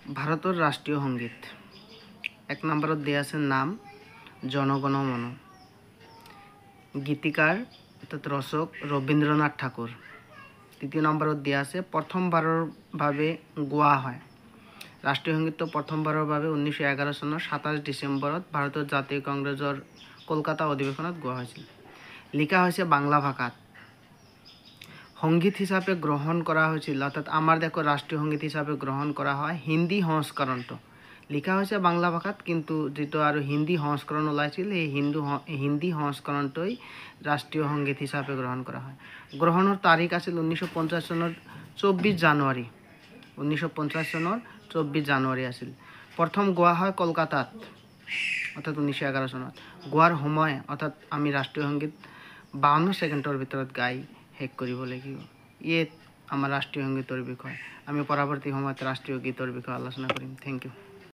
ভারতের রাষ্ট্রীয় সংগীত 1 নম্বরত দিয়া আছে নাম জনগণ মন। গীতিকার অর্থাৎ রচক রবীন্দ্রনাথ ঠাকুর। 2 নম্বরত দিয়া আছে প্রথমবারের ভাবে গোয়া হয়। রাষ্ট্রীয় সংগীত প্রথমবারের ভাবে 1911 চনৰ 27 ডিসেম্বরত ভারতের জাতীয় কংগ্রেসের কলকাতা অধিবেশনত গোয়া হয়েছিল। লিখা হয়েছে বাংলা ভাষাত। সংগীত হিসাবে গ্রহণ করা হয়েছিল, অর্থাৎ আমার দেশৰ ৰাষ্ট্ৰীয় সংগীত হিসাবে গ্ৰহণ কৰা হয় হিন্দী সংস্কৰণটো। লিখা হয়েছে বাংলা ভাষাত, কিন্তু যেটো আৰ হিন্দী সংস্কৰণ ওলাইছিল এই হিন্দী সংস্কৰণটোই ৰাষ্ট্ৰীয় সংগীত হিসাবে গ্ৰহণ কৰা হয়। গ্ৰহণেৰ তাৰিখ আছিল 1950 চনৰ 24 জানুৱাৰী। 1950 চনৰ 24 জানুৱাৰী আছিল। প্ৰথম গোয়া হয় কলকাতাত, অৰ্থাৎ 1911 চনত। গোৱাৰ সময় অৰ্থাৎ আমি ৰাষ্ট্ৰীয় সংগীত 52 সেকেন্ডৰ ভিতৰত গাই শেষ কৰিব লাগিব। ইয়ে আমাৰ ৰাষ্ট্ৰীয় সংগীতৰ বিষয়। আমি পৰৱৰ্তী সময়ত ৰাষ্ট্ৰীয় গীতৰ বিষয়ে আলোচনা কৰিম। Thank U.